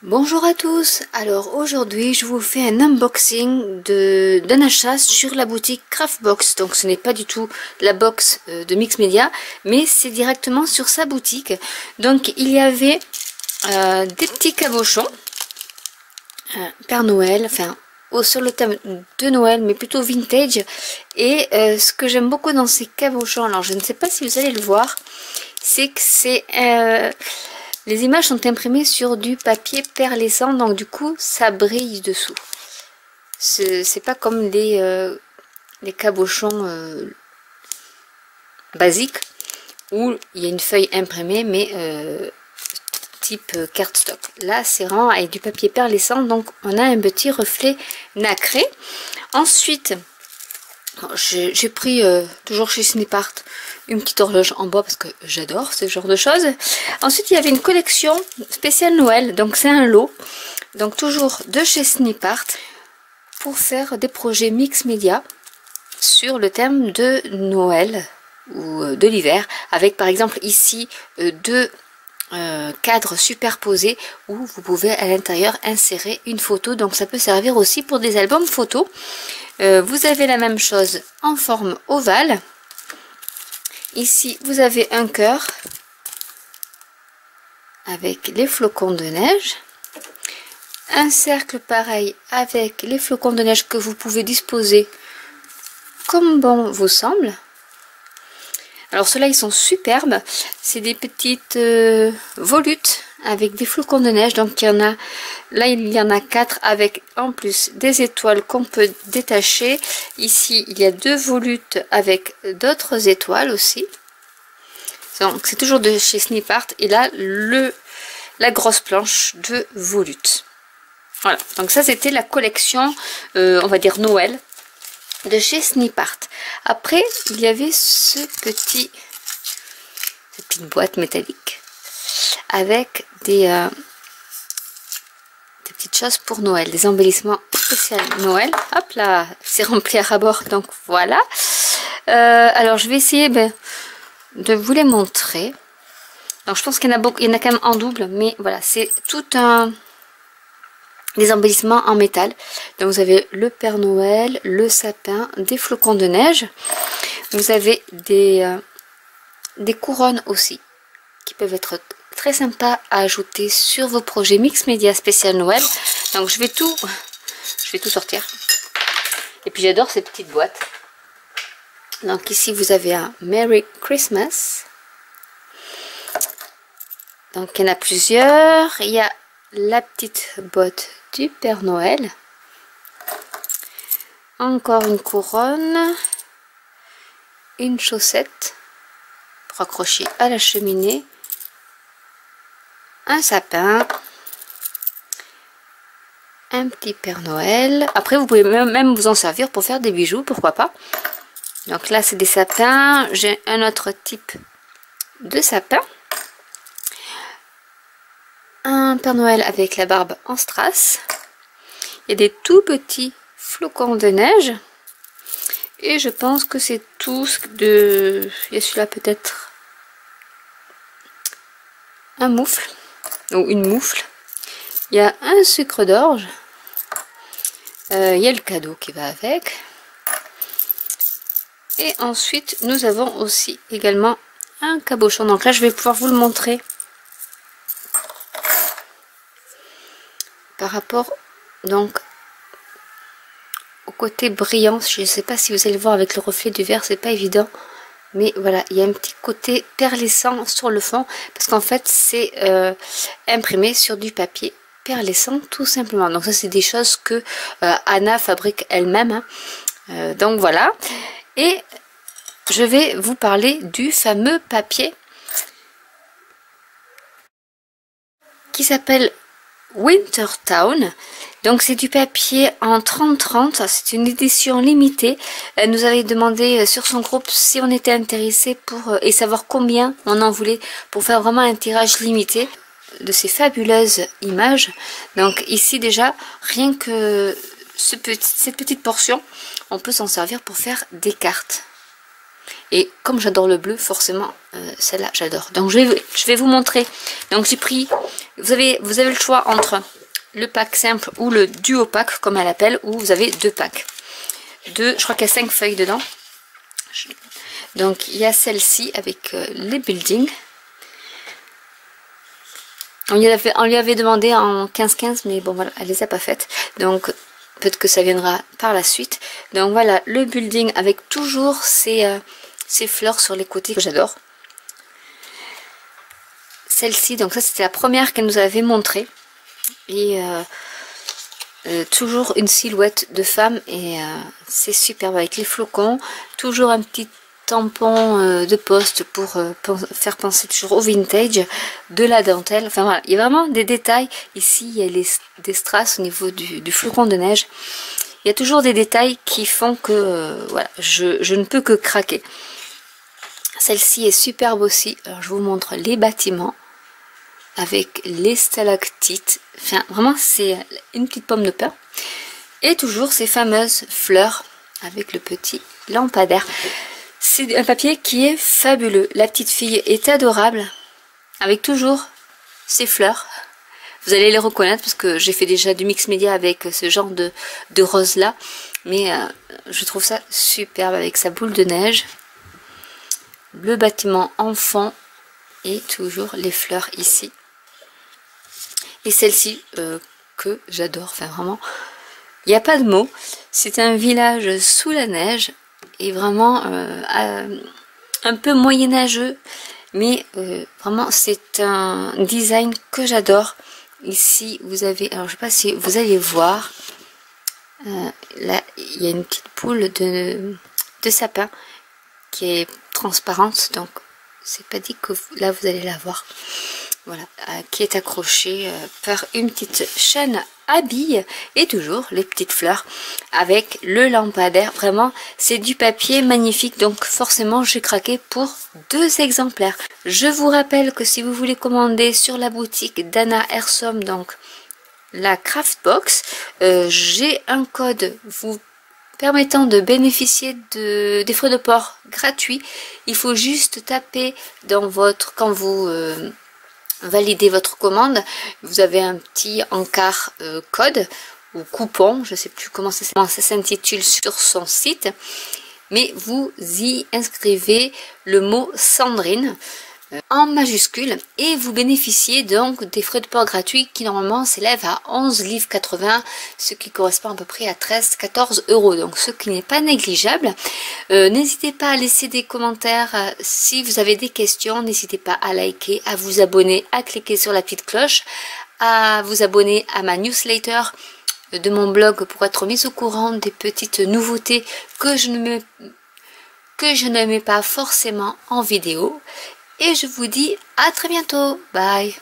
Bonjour à tous, alors aujourd'hui je vous fais un unboxing d'un achat sur la boutique Craftbox. Donc ce n'est pas du tout la box de Mix Media, mais c'est directement sur sa boutique. Donc il y avait des petits cabochons Père Noël, enfin sur le thème de Noël, mais plutôt vintage. Et ce que j'aime beaucoup dans ces cabochons, alors je ne sais pas si vous allez le voir, c'est que les images sont imprimées sur du papier perlescent, donc du coup ça brille dessous. C'est pas comme les cabochons basiques où il y a une feuille imprimée, mais type cardstock. Là c'est vraiment avec du papier perlescent, donc on a un petit reflet nacré. Ensuite j'ai pris toujours chez Snipart une petite horloge en bois parce que j'adore ce genre de choses. Ensuite il y avait une collection spéciale Noël, donc c'est un lot, donc toujours de chez Snipart, pour faire des projets mix média sur le thème de Noël ou de l'hiver, avec par exemple ici deux cadres superposés où vous pouvez à l'intérieur insérer une photo, donc ça peut servir aussi pour des albums photos. Vous avez la même chose en forme ovale. Ici vous avez un cœur avec les flocons de neige, un cercle pareil avec les flocons de neige que vous pouvez disposer comme bon vous semble. Alors ceux-là ils sont superbes, c'est des petites volutes avec des flocons de neige, donc il y en a, là il y en a 4 avec en plus des étoiles qu'on peut détacher. Ici il y a 2 volutes avec d'autres étoiles aussi. Donc c'est toujours de chez Snipart, et là la grosse planche de volutes. Voilà, donc ça c'était la collection on va dire Noël de chez Snipart. Après il y avait cette petite boîte métallique avec des petites choses pour Noël, des embellissements spéciaux Noël. Hop là, c'est rempli à ras-bord, donc voilà. Alors je vais essayer de vous les montrer. Donc je pense qu'il y en a beaucoup, il y en a quand même en double, mais voilà, c'est tout des embellissements en métal. Donc vous avez le Père Noël, le sapin, des flocons de neige. Vous avez des couronnes aussi qui peuvent être très sympas à ajouter sur vos projets mix média spécial Noël. Donc je vais tout sortir. Et puis j'adore ces petites boîtes. Donc ici vous avez un Merry Christmas. Donc il y en a plusieurs. Il y a la petite botte du Père Noël. Encore une couronne. Une chaussette pour accrocher à la cheminée. Un sapin. Un petit Père Noël. Après vous pouvez même vous en servir pour faire des bijoux, pourquoi pas. Donc là c'est des sapins. J'ai un autre type de sapin. Un Père Noël avec la barbe en strass. Il y a des tout petits flocons de neige. Et je pense que c'est tout de... Il y a celui-là peut-être un moufle. Ou une moufle. Il y a un sucre d'orge. Il y a le cadeau qui va avec. Et ensuite nous avons aussi également un cabochon. Donc là je vais pouvoir vous le montrer. Par rapport donc au côté brillant, je ne sais pas si vous allez voir avec le reflet du verre, c'est pas évident, mais voilà, il y a un petit côté perlescent sur le fond parce qu'en fait c'est imprimé sur du papier perlescent tout simplement. Donc ça c'est des choses que Anna fabrique elle-même, hein. Donc voilà, et je vais vous parler du fameux papier qui s'appelle Wintertown. Donc c'est du papier en 30-30, c'est une édition limitée. Elle nous avait demandé sur son groupe si on était intéressé pour et savoir combien on en voulait pour faire vraiment un tirage limité de ces fabuleuses images. Donc ici déjà, rien que cette petite portion, on peut s'en servir pour faire des cartes. Et comme j'adore le bleu, forcément, celle-là, j'adore. Donc, je vais vous montrer. Donc, j'ai pris... Vous avez le choix entre le pack simple ou le duo pack, comme elle appelle, où vous avez 2 packs. Je crois qu'il y a 5 feuilles dedans. Donc, il y a celle-ci avec les buildings. On lui avait demandé en 15-15, mais bon, voilà, elle les a pas faites. Donc, peut-être que ça viendra par la suite. Donc, voilà, le building avec toujours ces fleurs sur les côtés que j'adore. Celle-ci, donc ça, c'était la première qu'elle nous avait montrée. Et toujours une silhouette de femme. Et c'est superbe avec les flocons. Toujours un petit tampon de poste pour faire penser toujours au vintage, de la dentelle, enfin voilà, il y a vraiment des détails. Ici il y a des strass au niveau du flocon de neige, il y a toujours des détails qui font que voilà, je ne peux que craquer. Celle-ci est superbe aussi. Alors je vous montre les bâtiments avec les stalactites, enfin vraiment c'est une petite pomme de pin, et toujours ces fameuses fleurs avec le petit lampadaire. C'est un papier qui est fabuleux. La petite fille est adorable. Avec toujours ces fleurs. Vous allez les reconnaître parce que j'ai fait déjà du mix média avec ce genre de rose là. Mais je trouve ça superbe avec sa boule de neige. Le bâtiment enfant. Et toujours les fleurs ici. Et celle-ci que j'adore. Enfin vraiment, il n'y a pas de mots. C'est un village sous la neige. Et vraiment un peu moyenâgeux, mais vraiment c'est un design que j'adore. Ici vous avez, alors je sais pas si vous allez voir, là il y a une petite boule de sapin qui est transparente, donc c'est pas dit que là vous allez la voir. Voilà, qui est accrochée par une petite chaîne à billes, et toujours les petites fleurs avec le lampadaire. Vraiment c'est du papier magnifique, donc forcément j'ai craqué pour 2 exemplaires. Je vous rappelle que si vous voulez commander sur la boutique d'Anna Hersom, donc la craft box, j'ai un code vous permettant de bénéficier des frais de port gratuits. Il faut juste taper dans votre, quand vous validez votre commande, vous avez un petit encart code ou coupon, je ne sais plus comment ça s'intitule sur son site, mais vous y inscrivez le mot Sandrine en majuscule et vous bénéficiez donc des frais de port gratuits qui normalement s'élèvent à 11,80 livres, ce qui correspond à peu près à 13-14 €, donc ce qui n'est pas négligeable. N'hésitez pas à laisser des commentaires si vous avez des questions, n'hésitez pas à liker, à vous abonner, à cliquer sur la petite cloche, à vous abonner à ma newsletter de mon blog pour être mis au courant des petites nouveautés que je ne mets pas forcément en vidéo. Et je vous dis à très bientôt. Bye.